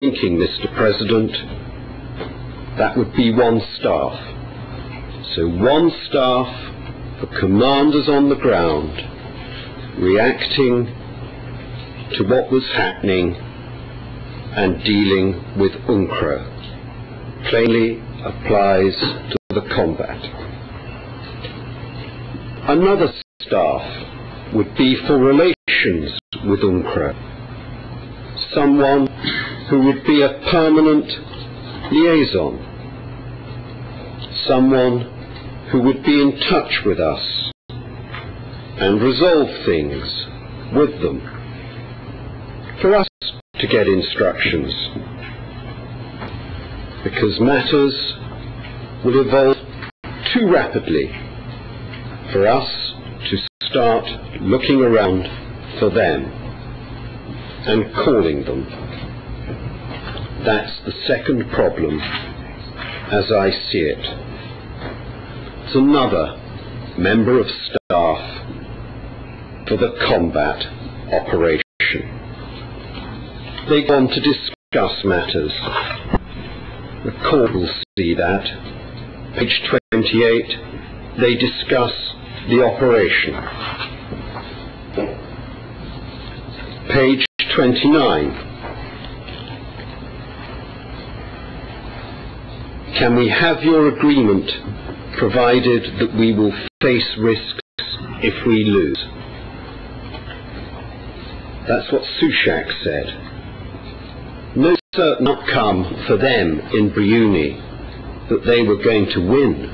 thinking, Mr. President, that would be one staff. So one staff for commanders on the ground reacting to what was happening and dealing with UNCRO plainly applies to the combat. Another staff would be for relations with UNCRO, someone who would be a permanent liaison, someone who would be in touch with us and resolve things with them, for us to get instructions, because matters will evolve too rapidly for us to start looking around for them and calling them. That's the second problem as I see it. It's another member of staff for the combat operation. They go on to discuss matters. The court will see that. Page 28, they discuss the operation. Page 29. Can we have your agreement provided that we will face risks if we lose? That's what Sushak said. No certain outcome for them in Briuni that they were going to win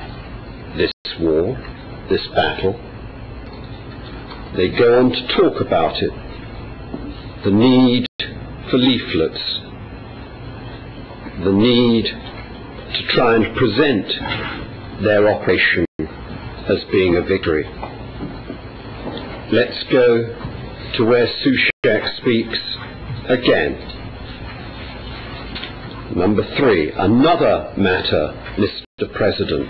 this war, this battle. They go on to talk about it. The need for leaflets, the need to try and present their operation as being a victory. Let's go to where Sushak speaks again. Number 3, another matter, Mr. President.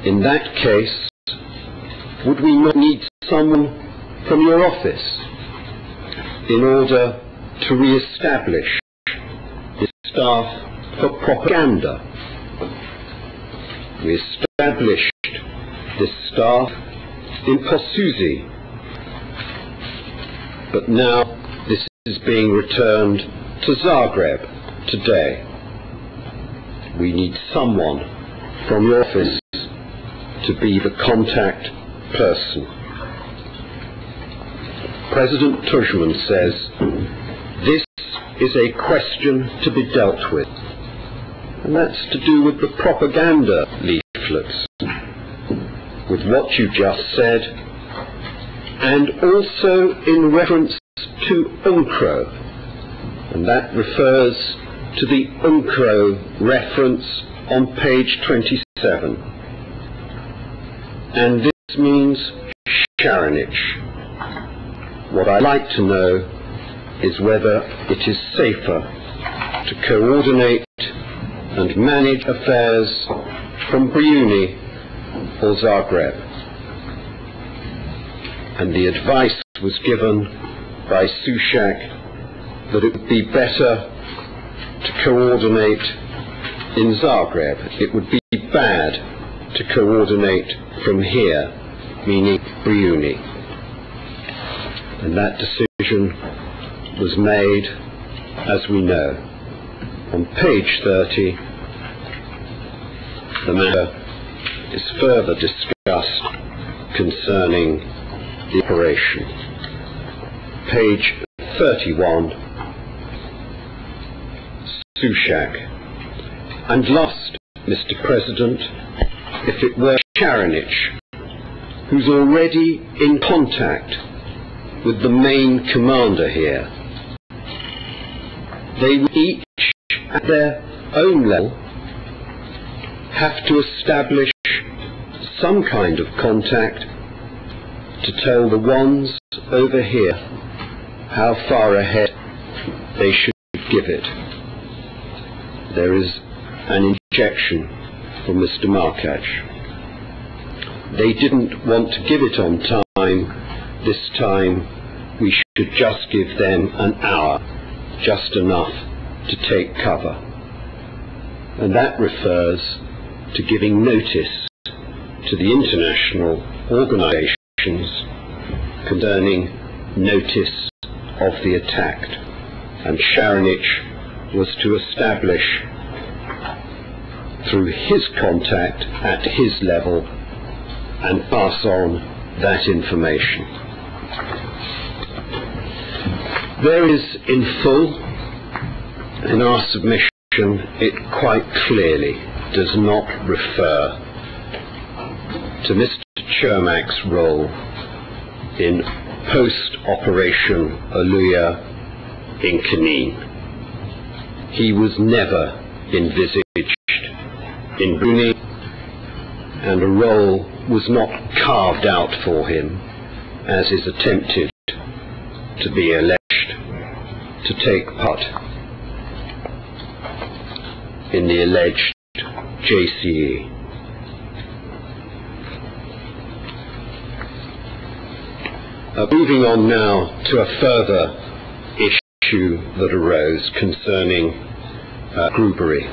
In that case, would we not need someone from your office in order to re-establish the staff for propaganda? We established this staff in Posuzi, but now this is being returned to Zagreb today. We need someone from your office to be the contact person. President Tudjman says, this is a question to be dealt with. And that's to do with the propaganda leaflets, with what you just said, and also in reference to UNCRO. And that refers to the UNCRO reference on page 27. And this means Sharonich. What I'd like to know is whether it is safer to coordinate and manage affairs from Briuni or Zagreb. And the advice was given by Sushak that it would be better to coordinate in Zagreb. It would be bad to coordinate from here, meaning Briuni. And that decision was made, as we know. On page 30, the matter is further discussed concerning the operation. Page 31, Sushak. And last, Mr. President, if it were Sharonich, who's already in contact with the main commander here, they would each at their own level have to establish some kind of contact to tell the ones over here how far ahead they should give it. There is an injection from Mr. Markač. They didn't want to give it on time. This time we should just give them an hour, just enough to take cover, and that refers to giving notice to the international organisations concerning notice of the attack, and Sharonich was to establish through his contact at his level and pass on that information. There is in full in our submission, it quite clearly does not refer to Mr. Čermak's role in post-operation Aluya in Knin. He was never envisaged in Brunei, and a role was not carved out for him, as is attempted to be alleged, to take part in the alleged JCE. Moving on now to a further issue that arose concerning Grubery.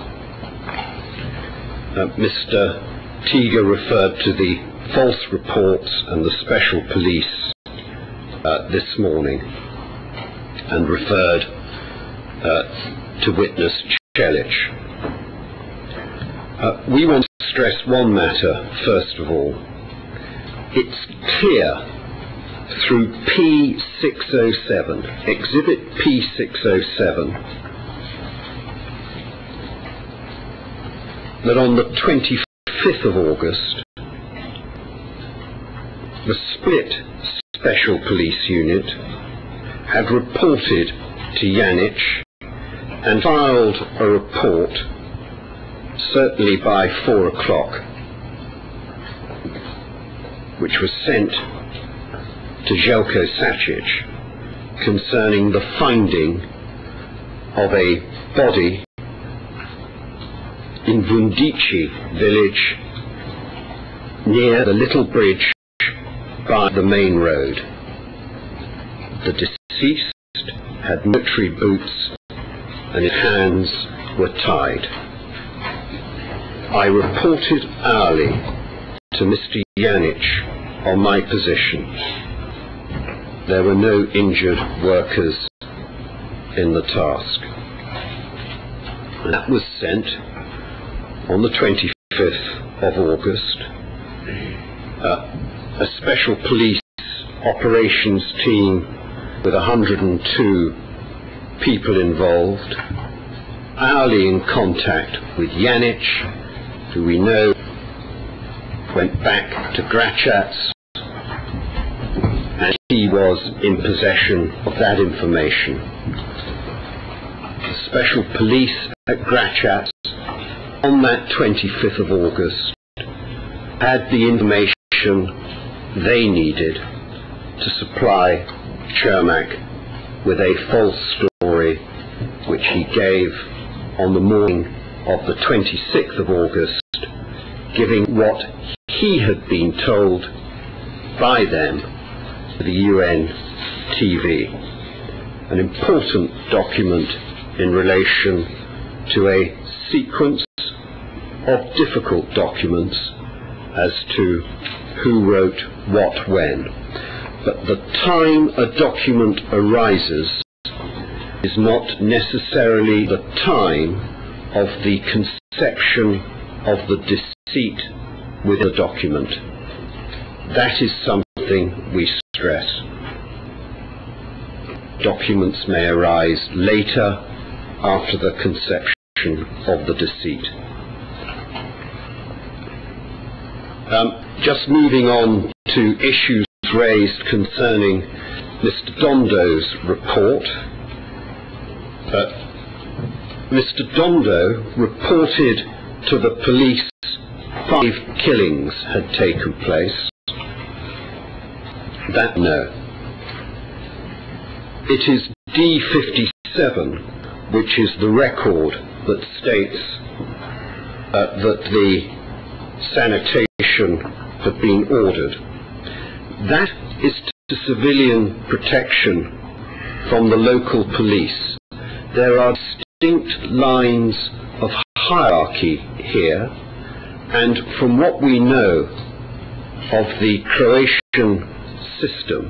Mr. Teager referred to the false reports and the special police this morning, and referred to witness Chelich. We want to stress one matter first of all. It's clear through P607, Exhibit P607, that on the 25th of August, the split Special Police Unit had reported to Janich and filed a report, certainly by 4 o'clock, which was sent to Željko Sačić concerning the finding of a body in Vundici village near the little bridge by the main road. The deceased had military boots and his hands were tied. I reported hourly to Mr. Janich on my position. There were no injured workers in the task. And that was sent on the 25th of August. A special police operations team with 102 people involved, hourly in contact with Janich, who we know went back to Gracchaz, and he was in possession of that information. The special police at Gracchaz on that 25th of August had the information they needed to supply Čermak with a false story which he gave on the morning of the 26th of August, giving what he had been told by them to the UN TV, an important document in relation to a sequence of difficult documents as to who wrote what when. But the time a document arises is not necessarily the time of the conception of the deceit within the document. That is something we stress. Documents may arise later, after the conception of the deceit. Just moving on to issues raised concerning Mr. Dondo's report. Mr. Dondo reported to the police 5 killings had taken place. That no. It is D57 which is the record that states that the sanitation had been ordered. That is to civilian protection from the local police. There are distinct lines of hierarchy here, and from what we know of the Croatian system,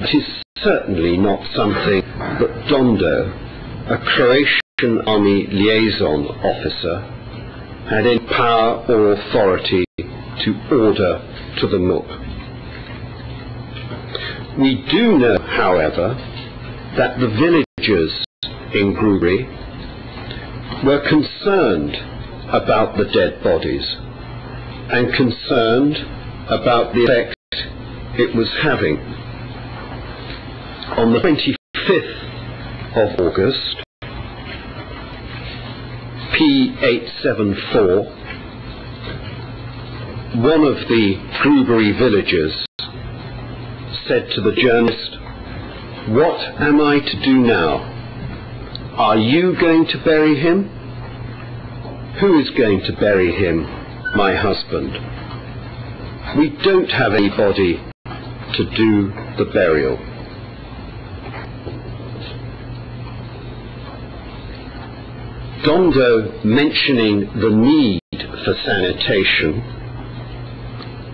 it is certainly not something that Dondo, a Croatian army liaison officer, had any power or authority to order to the MUP. We do know, however, that the villagers in Grubri were concerned about the dead bodies and concerned about the effect it was having. On the 25th of August, P874, one of the Grubri villagers said to the journalist, "What am I to do now? Are you going to bury him? Who is going to bury him? My husband. We don't have anybody to do the burial." Dondo mentioning the need for sanitation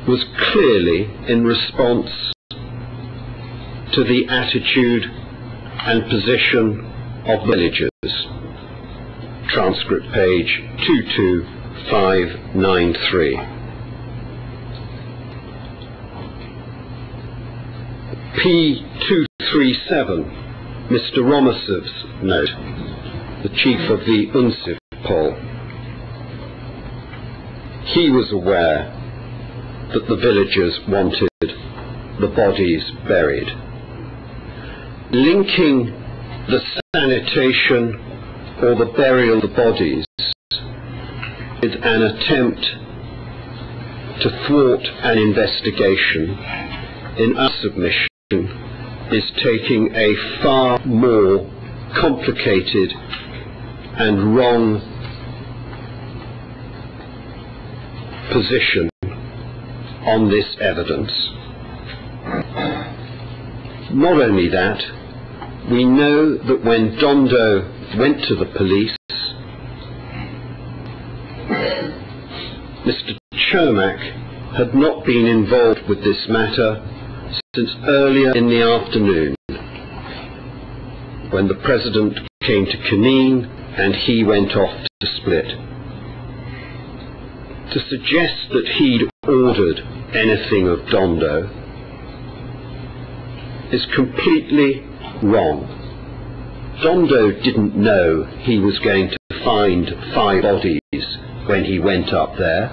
was clearly in response to the attitude and position of villagers. Transcript page 22593. P237, Mr. Romasov's note, the chief of the UNSIV poll. He was aware that the villagers wanted the bodies buried. Linking the sanitation or the burial of the bodies with an attempt to thwart an investigation, in our submission, is taking a far more complicated and wrong position on this evidence. Not only that, we know that when Dondo went to the police, Mr. Čermak had not been involved with this matter since earlier in the afternoon, when the President came to Kanin and he went off to Split. To suggest that he'd ordered anything of Dondo is completely wrong. Dondo didn't know he was going to find 5 bodies when he went up there.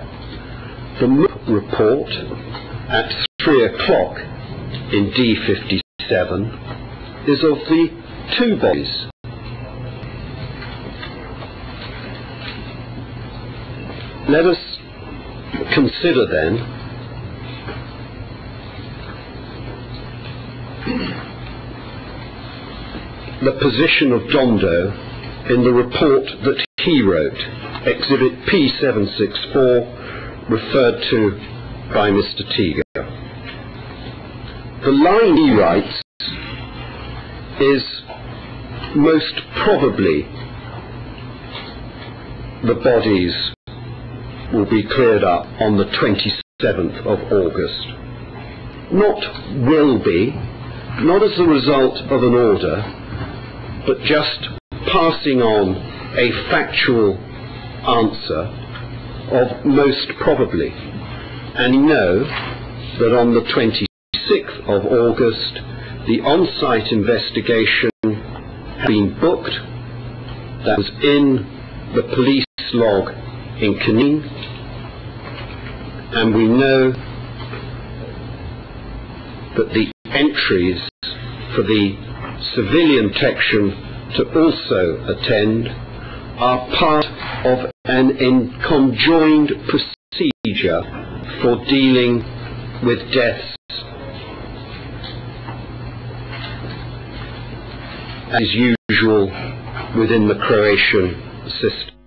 The MUP report at 3 o'clock in D57 is of the 2 bodies. Let us consider then the position of Dondo in the report that he wrote, Exhibit P764, referred to by Mr. Tiga. The line he writes is most probably the bodies will be cleared up on the 27th of August. Not will be, not as a result of an order, but just passing on a factual answer of most probably. And you know that on the 26th of August, the on-site investigation had been booked. That was in the police log in Kanin, and we know that the entries for the civilian section to also attend are part of an conjoined procedure for dealing with deaths as usual within the Croatian system.